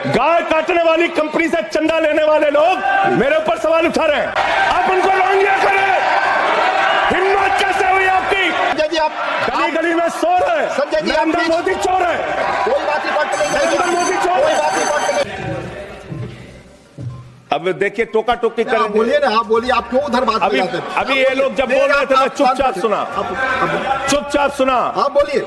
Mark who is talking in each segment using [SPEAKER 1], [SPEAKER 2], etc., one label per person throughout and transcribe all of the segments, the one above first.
[SPEAKER 1] गाय काटने वाली कंपनी से चंदा लेने वाले लोग मेरे ऊपर सवाल उठा रहे हैं। आप उनको रोहिंग्या करें, हिम्मत कैसे हुई आपकी?
[SPEAKER 2] संजय जी, आप
[SPEAKER 1] गली गली में सो रहे,
[SPEAKER 2] संजय जी,
[SPEAKER 1] नरेंद्र मोदी चोर है,
[SPEAKER 2] कोई बात नहीं,
[SPEAKER 1] नरेंद्र मोदी चोर
[SPEAKER 2] कोई
[SPEAKER 1] है।
[SPEAKER 2] बात नहीं।
[SPEAKER 1] अब देखिए टोका टोकी
[SPEAKER 2] आप
[SPEAKER 1] करेंगे।
[SPEAKER 2] बोलिए ना, आप बोलिए, आप क्यों उधर बात
[SPEAKER 1] अभी
[SPEAKER 2] में जाते हैं?
[SPEAKER 1] अभी ये लोग जब बोल रहे थे मैं चुपचाप सुना, चुपचाप सुना।
[SPEAKER 2] आप बोलिए।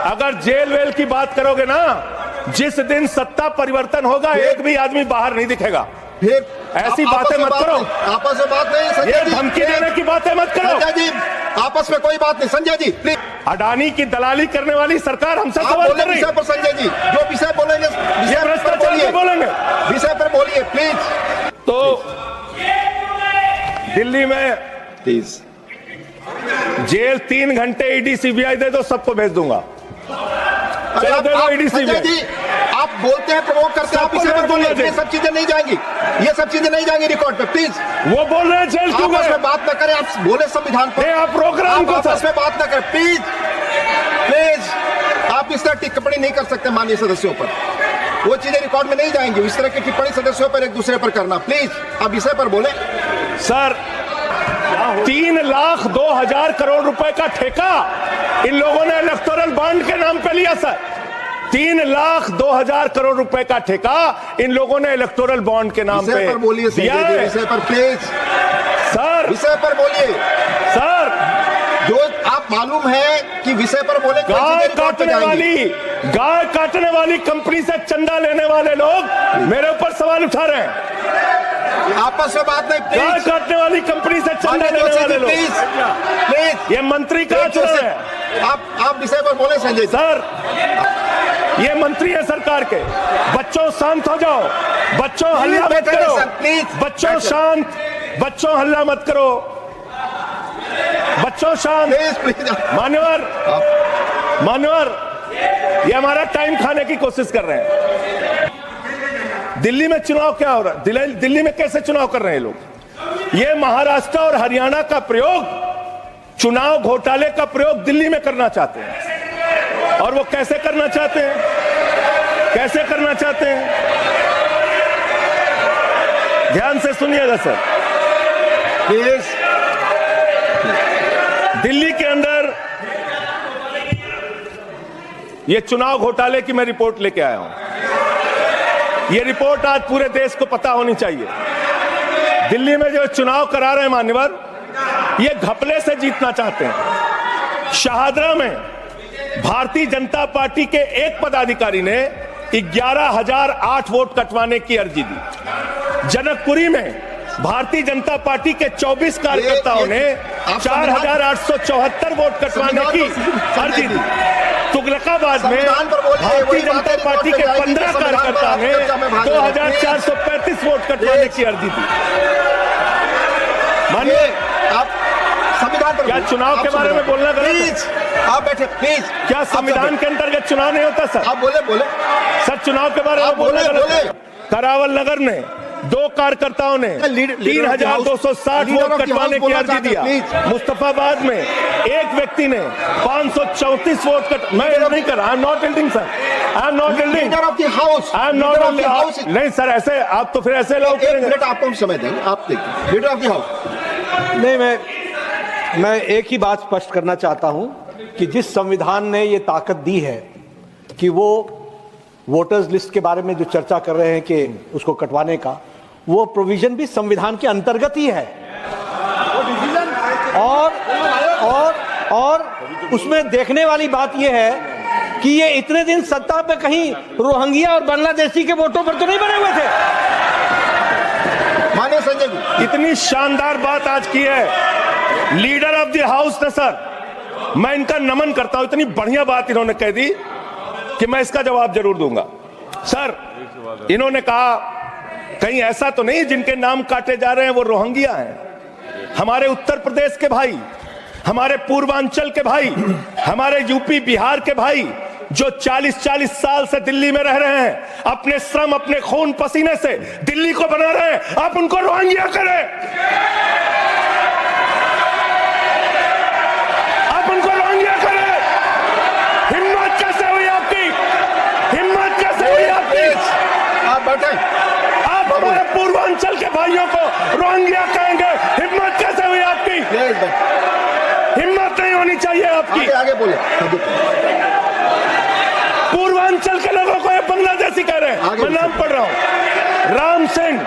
[SPEAKER 1] अगर जेल वेल की बात करोगे ना, जिस दिन सत्ता परिवर्तन होगा एक भी आदमी बाहर नहीं दिखेगा।
[SPEAKER 2] फिर
[SPEAKER 1] ऐसी
[SPEAKER 2] आप
[SPEAKER 1] बातें मत करो,
[SPEAKER 2] आपस में बात नहीं। संजय
[SPEAKER 1] ये
[SPEAKER 2] जी,
[SPEAKER 1] धमकी देने की बातें मत करो।
[SPEAKER 2] संजय जी, आपस में कोई बात नहीं। संजय जी प्लीज,
[SPEAKER 1] अडानी की दलाली करने वाली सरकार हमसे
[SPEAKER 2] आप
[SPEAKER 1] सवाल
[SPEAKER 2] बोले
[SPEAKER 1] कर रही
[SPEAKER 2] विषय पर। संजय जी जो विषय बोलेंगे
[SPEAKER 1] ये भ्रष्टाचार पे बोलेंगे,
[SPEAKER 2] विषय पर बोलिए प्लीज।
[SPEAKER 1] तो दिल्ली में
[SPEAKER 2] प्लीज
[SPEAKER 1] जेल 3 घंटे ईडी सीबीआई दे दो, सबको भेज दूंगा। चलो दे दो ईडी
[SPEAKER 2] संजय
[SPEAKER 1] सीबीआई।
[SPEAKER 2] जी, आप बोलते हैं, प्रमोट करते हैं, आप
[SPEAKER 1] सबको
[SPEAKER 2] विषय पर
[SPEAKER 1] भेज दूंगा
[SPEAKER 2] बोलिए। ये
[SPEAKER 1] जी।
[SPEAKER 2] सब चीजें नहीं जाएंगी, ये सब चीजें नहीं जाएंगी रिकॉर्ड पे। प्लीज
[SPEAKER 1] वो बोल रहे हैं जेल क्यों
[SPEAKER 2] आपस
[SPEAKER 1] गए?
[SPEAKER 2] में बात न करें, आप बोले संविधान पर।
[SPEAKER 1] आप प्रोग्राम
[SPEAKER 2] आप
[SPEAKER 1] को
[SPEAKER 2] आपस में बात न करें प्लीज। प्लीज आप इस तरह की टिप्पणी नहीं कर सकते माननीय सदस्यों पर। वो चीजें रिकॉर्ड में नहीं जाएंगी। इस तरह की टिप्पणी सदस्यों पर एक दूसरे पर करना, प्लीज आप विषय पर बोले।
[SPEAKER 1] सर 3,02,000 करोड़ रुपए का ठेका इन लोगों ने इलेक्टोरल बॉन्ड के नाम पे लिया। सर 3,02,000 करोड़ रुपए का ठेका इन लोगों ने इलेक्टोरल बॉन्ड के नाम
[SPEAKER 2] विषय
[SPEAKER 1] पे
[SPEAKER 2] पर बोलिए
[SPEAKER 1] दिया
[SPEAKER 2] संजय जी,
[SPEAKER 1] है।
[SPEAKER 2] विषय पर प्लीज।
[SPEAKER 1] सर
[SPEAKER 2] विषय पर बोलिए।
[SPEAKER 1] सर
[SPEAKER 2] जो आप मालूम है कि विषय पर बोले, कोई
[SPEAKER 1] गाय
[SPEAKER 2] चीजें रिकॉर्ड पे जाएंगी।
[SPEAKER 1] गाय काटने वाली कंपनी से चंदा लेने वाले लोग मेरे ऊपर सवाल उठा रहे हैं।
[SPEAKER 2] आपस में बात नहीं
[SPEAKER 1] गाय
[SPEAKER 2] प्लीज।
[SPEAKER 1] काटने वाली कंपनी से चंदा लेने वाले लोग,
[SPEAKER 2] प्लीज प्लीज,
[SPEAKER 1] ये मंत्री कहाँ चुन रहे हैं?
[SPEAKER 2] आप विषय पर बोले संजय जी।
[SPEAKER 1] सर ये मंत्री है सरकार के। बच्चों शांत हो जाओ, बच्चों हल्ला मत
[SPEAKER 2] बैठे
[SPEAKER 1] करो,
[SPEAKER 2] सर, प्लीज।
[SPEAKER 1] बच्चों शांत, बच्चों हल्ला मत करो, बच्चों शांत।
[SPEAKER 2] प्लीज
[SPEAKER 1] मान्यवर ये हमारा टाइम खाने की कोशिश कर रहे हैं। दिल्ली में चुनाव क्या हो रहा है? दिल्ली में कैसे चुनाव कर रहे हैं लोग? ये महाराष्ट्र और हरियाणा का प्रयोग, चुनाव घोटाले का प्रयोग दिल्ली में करना चाहते हैं। और वो कैसे करना चाहते हैं? कैसे करना चाहते हैं? ध्यान से सुनिएगा सर।
[SPEAKER 2] प्लीज।
[SPEAKER 1] दिल्ली के अंदर ये चुनाव घोटाले की मैं रिपोर्ट लेके आया हूं। ये रिपोर्ट आज पूरे देश को पता होनी चाहिए। दिल्ली में जो चुनाव करा रहे हैं मान्यवर, ये घपले से जीतना चाहते हैं। शाहदरा में भारतीय जनता पार्टी के एक पदाधिकारी ने 11,008 वोट कटवाने की अर्जी दी। जनकपुरी में भारतीय जनता पार्टी के 24 कार्यकर्ताओं ने 4,874 वोट कटवाने की अर्जी दी। तुगलकाबाद में भारतीय जनता पार्टी के 15 कार्यकर्ता ने 2,435 वोट कटवाने की अर्जी दी। मानिए
[SPEAKER 2] आप संविधान पर
[SPEAKER 1] क्या चुनाव के बारे में बोलना गलत है?
[SPEAKER 2] प्लीज आप बैठे प्लीज।
[SPEAKER 1] क्या संविधान के अंतर्गत चुनाव नहीं होता सर?
[SPEAKER 2] आप बोले
[SPEAKER 1] सर चुनाव के बारे में बोलना गलत है। करावल नगर ने 2 कार्यकर्ताओं ने 3,260 वोट कटवाने की अर्जी दिया। मुस्तफाबाद में एक व्यक्ति ने 534 वोट मैं नहीं कर रहा। I am not एल्डिंग sir, I am not एल्डिंग, I am not एल्डिंग। नहीं सर, ऐसे आप तो फिर ऐसे लोग करेंगे।
[SPEAKER 2] आपको समय देंगे, आप देखिए लीडर ऑफ द हाउस।
[SPEAKER 3] नहीं, मैं एक ही बात स्पष्ट करना चाहता हूं कि जिस संविधान ने ये ताकत दी है कि वो वोटर्स लिस्ट के बारे में जो चर्चा कर रहे हैं कि उसको कटवाने का, वो प्रोविजन भी संविधान के अंतर्गत ही है। और उसमें देखने वाली बात यह है कि ये इतने दिन सत्ता पे कहीं रोहिंग्या और बांग्लादेशी के वोटों पर तो नहीं बने हुए थे।
[SPEAKER 2] मानिए संजय जी,
[SPEAKER 1] इतनी शानदार बात आज की है लीडर ऑफ द हाउस ने सर, मैं इनका नमन करता हूं। इतनी बढ़िया बात इन्होंने कह दी कि मैं इसका जवाब जरूर दूंगा। सर इन्होंने कहा कहीं ऐसा तो नहीं जिनके नाम काटे जा रहे हैं वो रोहिंग्या हैं। हमारे उत्तर प्रदेश के भाई, हमारे पूर्वांचल के भाई, हमारे यूपी बिहार के भाई जो 40-40 साल से दिल्ली में रह रहे हैं, अपने श्रम अपने खून पसीने से दिल्ली को बना रहे हैं, आप उनको रोहिंग्या करें, आप उनको रोहिंग्या करें। हिम्मत कैसे हुई आपकी? हिम्मत कैसे हुई आपकी?
[SPEAKER 2] बैठे।
[SPEAKER 1] आप हमारे पूर्वांचल के भाइयों को रोहिंग्या कहेंगे? हिम्मत कैसे हुई आपकी?
[SPEAKER 2] प्लीज बैठ।
[SPEAKER 1] हिम्मत नहीं होनी चाहिए आपकी।
[SPEAKER 2] आगे आगे बोले।
[SPEAKER 1] पूर्वांचल के लोगों को ये बांग्लादेशी कह रहे हैं। मैं नाम पढ़ रहा हूं, राम सिंह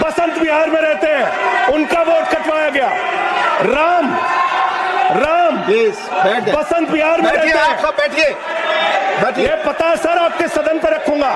[SPEAKER 1] बसंत विहार में रहते हैं, उनका वोट कटवाया गया। राम
[SPEAKER 2] प्लीज बैठ जाइए।
[SPEAKER 1] बसंत विहार में रहते
[SPEAKER 2] बैठिए,
[SPEAKER 1] हैं।
[SPEAKER 2] आप सब बैठिए, बैठिए।
[SPEAKER 1] ये पता है सर, आपके सदन पर रखूंगा।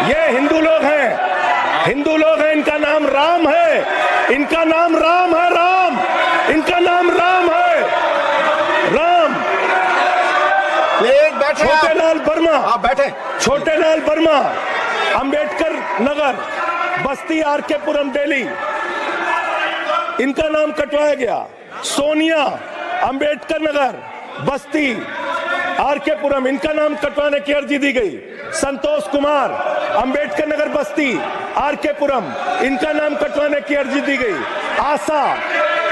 [SPEAKER 1] ये हिंदू लोग हैं, हिंदू लोग हैं, इनका नाम राम है, इनका नाम राम है, राम, इनका नाम राम है, राम।
[SPEAKER 2] प्लीज बैठे।
[SPEAKER 1] छोटे लाल वर्मा,
[SPEAKER 2] आप बैठे।
[SPEAKER 1] छोटे लाल वर्मा, अंबेडकर नगर, बस्ती, आरके पुरम, दिल्ली, इनका नाम कटवाया गया। सोनिया, अंबेडकर नगर, बस्ती, आरके पुरम, इनका नाम कटवाने की अर्जी दी गई। संतोष कुमार, अंबेडकर नगर, बस्ती, आरके पुरम, इनका नाम कटवाने की अर्जी दी गई। आशा,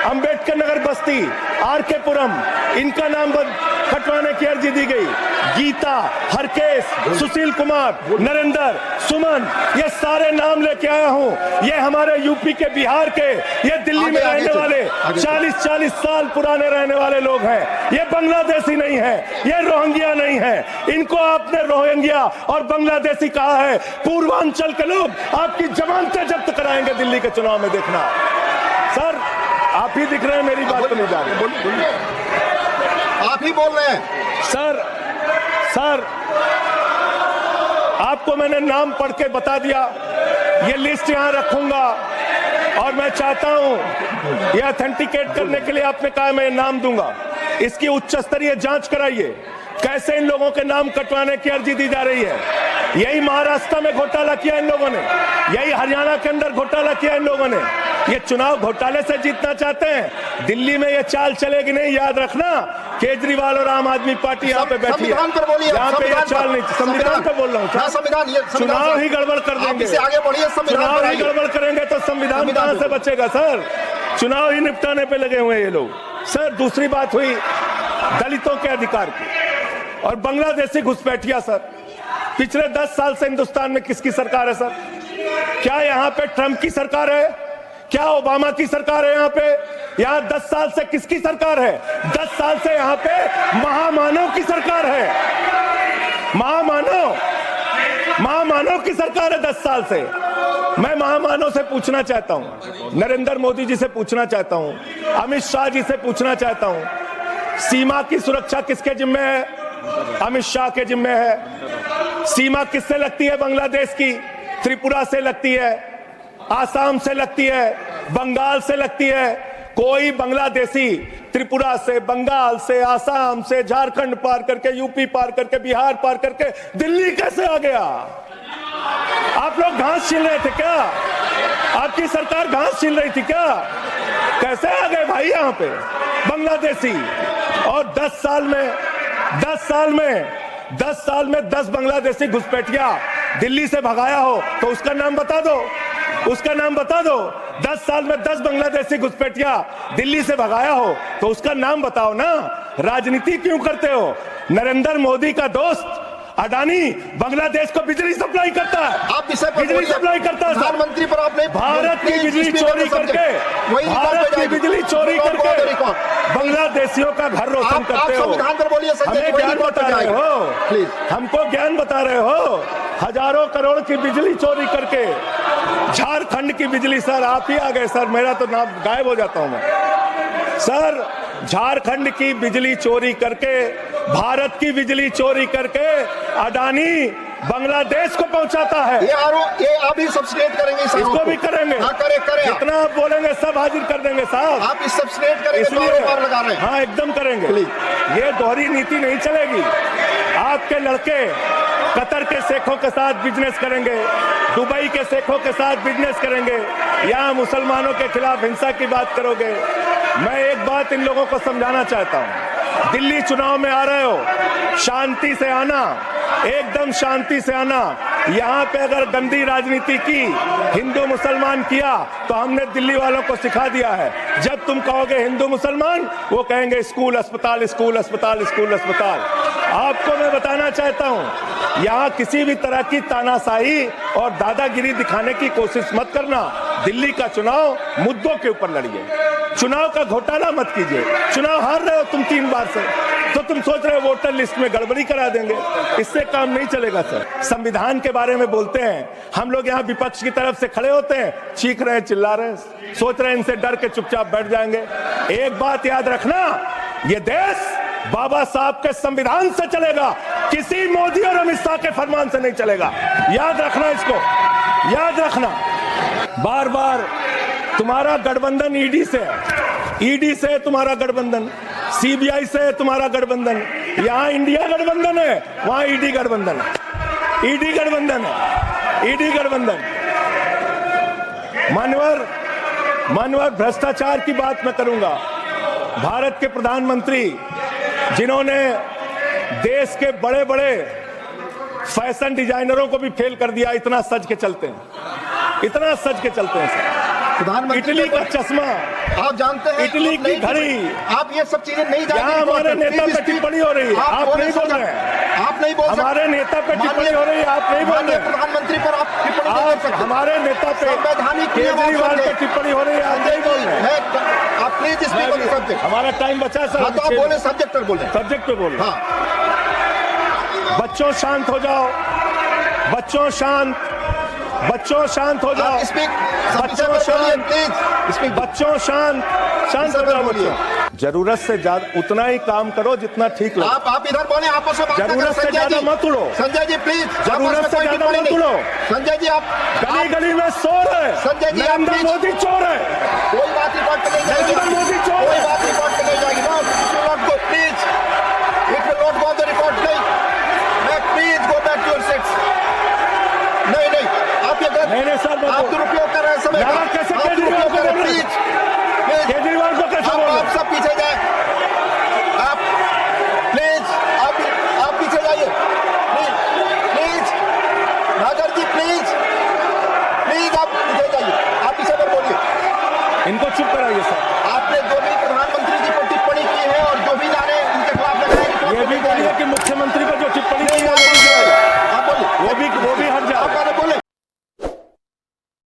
[SPEAKER 1] अंबेडकर नगर, बस्ती, आरके पुरम, इनका नाम कटवाने की अर्जी दी गई। गीता, हरकेश, सुशील कुमार, नरेंद्र, सुमन, ये सारे नाम लेके आया हूं। ये हमारे यूपी के, बिहार के, ये दिल्ली में रहने वाले 40-40 साल पुराने रहने वाले लोग हैं। ये बांग्लादेशी नहीं है, ये रोहिंग्या नहीं है। इनको आपने रोहिंग्या और बांग्लादेशी कहा है। पूर्वांचल के लोग आपकी जमानतें जब्त कराएंगे दिल्ली के चुनाव में, देखना। सर आप ही दिख रहे हैं, मेरी बात तो नहीं जा रही।
[SPEAKER 2] आप ही बोल रहे हैं।
[SPEAKER 1] सर आपको मैंने नाम पढ़ के बता दिया, ये लिस्ट यहां रखूंगा और मैं चाहता हूं ये ऑथेंटिकेट करने के लिए आपने कहा मैं नाम दूंगा। इसकी उच्च स्तरीय जांच कराइए, कैसे इन लोगों के नाम कटवाने की अर्जी दी जा रही है। यही महाराष्ट्र में घोटाला किया इन लोगों ने, यही हरियाणा के अंदर घोटाला किया इन लोगों ने। ये चुनाव घोटाले से जीतना चाहते हैं। दिल्ली में ये चाल चलेगी नहीं, याद रखना। केजरीवाल और आम आदमी पार्टी यहाँ पे बैठी है,
[SPEAKER 2] संविधान पर बोलिए।
[SPEAKER 1] यहाँ पे ये चाल नहीं। संविधान पे बोल रहा हूँ।
[SPEAKER 2] संविधान,
[SPEAKER 1] चुनाव ही गड़बड़ कर देंगे,
[SPEAKER 2] आगे बढ़िए।
[SPEAKER 1] चुनाव ही गड़बड़ करेंगे तो संविधान कहां से बचेगा सर? चुनाव ही निपटाने पे लगे हुए ये लोग। सर दूसरी बात हुई दलितों के अधिकार की और बांग्लादेशी घुसपैठिया। सर पिछले 10 साल से हिंदुस्तान में किसकी सरकार है सर? क्या यहाँ पे ट्रंप की सरकार है? क्या ओबामा की सरकार है? यहाँ पे यहाँ 10 साल से किसकी सरकार है? 10 साल से यहाँ पे महामानव की सरकार है। महामानव की सरकार है 10 साल से। मैं महामानव से पूछना चाहता हूं, नरेंद्र मोदी जी से पूछना चाहता हूं, अमित शाह जी से पूछना चाहता हूं, सीमा की सुरक्षा किसके जिम्मे है? अमित शाह के जिम्मे है। सीमा किससे लगती है बांग्लादेश की? त्रिपुरा से लगती है, आसाम से लगती है, बंगाल से लगती है। कोई बांग्लादेशी त्रिपुरा से, बंगाल से, आसाम से, झारखंड पार करके, यूपी पार करके, बिहार पार करके दिल्ली कैसे आ गया? आप लोग घास छील रहे थे क्या? आपकी सरकार घास छील रही थी क्या? कैसे आ गए भाई यहाँ पे बांग्लादेशी? और 10 साल में 10 बांग्लादेशी घुसपैठिया दिल्ली से भगाया हो तो उसका नाम बता दो, उसका नाम बता दो। 10 साल में 10 बांग्लादेशी घुसपैठिया दिल्ली से भगाया हो तो उसका नाम बताओ ना। राजनीति क्यों करते हो? नरेंद्र मोदी का दोस्त अडानी बांग्लादेश को बिजली सप्लाई करता है,
[SPEAKER 2] आप
[SPEAKER 1] बिजली सप्लाई करता है।
[SPEAKER 2] प्रधानमंत्री पर आपने
[SPEAKER 1] भारत की बिजली चोरी करके, भारत की बिजली चोरी करके बांग्लादेशियों का घर रोशन करते हो।
[SPEAKER 2] संविधान पर बोलिए।
[SPEAKER 1] हमें ज्ञान बता रहे हो,
[SPEAKER 2] प्लीज
[SPEAKER 1] हमको ज्ञान बता रहे हो। हजारों करोड़ की बिजली चोरी करके झारखंड की बिजली। सर आप ही आ गए सर, मेरा तो नाम गायब हो जाता हूं मैं। सर झारखंड की बिजली चोरी करके, भारत की बिजली चोरी करके अडानी बांग्लादेश को पहुंचाता है।
[SPEAKER 2] ये आप ही सब्सिडेट करेंगे,
[SPEAKER 1] इसको भी करेंगे।
[SPEAKER 2] हाँ, करें।
[SPEAKER 1] जितना आप बोलेंगे सब हाजिर कर देंगे साहब।
[SPEAKER 2] आप इस सब्सिडेट करेंगे,
[SPEAKER 1] इसलिए
[SPEAKER 2] लगा रहे हैं।
[SPEAKER 1] हाँ एकदम करेंगे। ये दोहरी नीति नहीं चलेगी। आपके लड़के कतर के शेखों के साथ बिजनेस करेंगे, दुबई के शेखों के साथ बिजनेस करेंगे, यहाँ मुसलमानों के खिलाफ हिंसा की बात करोगे। मैं एक बात इन लोगों को समझाना चाहता हूँ, दिल्ली चुनाव में आ रहे हो, शांति से आना, एकदम शांति से आना। यहाँ पे अगर गंदी राजनीति की, हिंदू मुसलमान किया तो हमने दिल्ली वालों को सिखा दिया है। जब तुम कहोगे हिंदू मुसलमान, वो कहेंगे स्कूल अस्पताल, स्कूल अस्पताल, स्कूल अस्पताल। आपको मैं बताना चाहता हूं, यहां किसी भी तरह की तानाशाही और दादागिरी दिखाने की कोशिश मत करना। दिल्ली का चुनाव मुद्दों के ऊपर लड़िए, चुनाव का घोटाला मत कीजिए। चुनाव हार रहे हो तुम 3 बार से, तो तुम सोच रहे हो वोटर लिस्ट में गड़बड़ी करा देंगे। इससे काम नहीं चलेगा सर। संविधान के बारे में बोलते हैं, हम लोग यहाँ विपक्ष की तरफ से खड़े होते हैं, चीख रहे हैं, चिल्ला रहे हैं, सोच रहे हैं इनसे डर के चुपचाप बैठ जाएंगे। एक बात याद रखना, ये देश बाबा साहब के संविधान से चलेगा, किसी मोदी और अमित शाह के फरमान से नहीं चलेगा। याद रखना इसको, याद रखना। बार बार तुम्हारा गठबंधन ईडी से है, ईडी से तुम्हारा गठबंधन, सीबीआई से तुम्हारा गठबंधन। यहां इंडिया गठबंधन है, वहां ईडी गठबंधन है, ईडी गठबंधन है, ईडी गठबंधन। मान्यवर भ्रष्टाचार की बात मैं करूंगा। भारत के प्रधानमंत्री जिन्होंने देश के बड़े बड़े फैशन डिजाइनरों को भी फेल कर दिया, इतना सज के चलते हैं, इतना सज के चलते हैं।
[SPEAKER 2] प्रधानमंत्री
[SPEAKER 1] इटली का चश्मा,
[SPEAKER 2] आप जानते हैं,
[SPEAKER 1] इटली की घड़ी,
[SPEAKER 2] आप ये सब चीजें नहीं जानते।
[SPEAKER 1] यहाँ हमारे नेता पे टिप्पणी हो रही है, आप नहीं बोल रहे हैं।
[SPEAKER 2] आप नहीं बोल सकते।
[SPEAKER 1] हमारे नेता पे टिप्पणी हो रही है, आप नहीं बोल रहे हैं।
[SPEAKER 2] प्रधानमंत्री पर आप टिप्पणी नहीं कर सकते।
[SPEAKER 1] हमारे नेता पे
[SPEAKER 2] संवैधानिक
[SPEAKER 1] केजरीवाल पे टिप्पणी हो रही है, आप नहीं बोल रहे हैं।
[SPEAKER 2] आप please speak on the subject.
[SPEAKER 1] हमारा टाइम बचा है सर।
[SPEAKER 2] हाँ, तो आप बोले सब्जेक्ट पर बोले।
[SPEAKER 1] सब्जेक्ट पे बोले।
[SPEAKER 2] हाँ,
[SPEAKER 1] बच्चों शांत हो जाओ, बच्चों शांत, बच्चों शांत हो जाओ, बच्चों शांत,
[SPEAKER 2] प्लीज।
[SPEAKER 1] बच्चों शांत, शांत हो जाओ बच्चों। जरूरत से ज्यादा उतना ही काम करो जितना ठीक लगे।
[SPEAKER 2] आप इधर बोले, आपस में बात करें।
[SPEAKER 1] जरूरत से ज्यादा मत उड़ो।
[SPEAKER 2] संजय जी प्लीज,
[SPEAKER 1] जरूरत से ज्यादा मत उड़ो।
[SPEAKER 2] संजय जी आप
[SPEAKER 1] गली गली में शोर है,
[SPEAKER 2] संजय जी, आप
[SPEAKER 1] नरेंद्र
[SPEAKER 2] प्लीज।
[SPEAKER 1] मोदी चोर है,
[SPEAKER 2] कोई बात रिकॉर्ड पे नहीं जाएगी।
[SPEAKER 1] नरेंद्र मोदी चोर
[SPEAKER 2] कोई
[SPEAKER 1] है।
[SPEAKER 2] बात रिकॉर्ड पे नहीं जाएगी। Not go please, it will not go the record. नहीं, please go back to your seats. नहीं, आप ये
[SPEAKER 1] नहीं सर,
[SPEAKER 2] आप दुरुपयोग कर रहे हैं समय का।
[SPEAKER 1] कैसे
[SPEAKER 2] आप
[SPEAKER 1] केजरीवाल को
[SPEAKER 2] दुरुपयोग कर रहे हैं,
[SPEAKER 1] बोल रहे हैं?
[SPEAKER 2] प्लीज।
[SPEAKER 1] केजरीवाल को कैसे बोल रहे
[SPEAKER 2] आप
[SPEAKER 1] हैं?
[SPEAKER 2] सब पीछे जाए, आप प्लीज, आप पीछे जाइए, प्लीज नागर जी, प्लीज आप पीछे जाइए, आप पीछे पर बोलिए।
[SPEAKER 1] इनको चुप कराइए सर।
[SPEAKER 2] आपने 2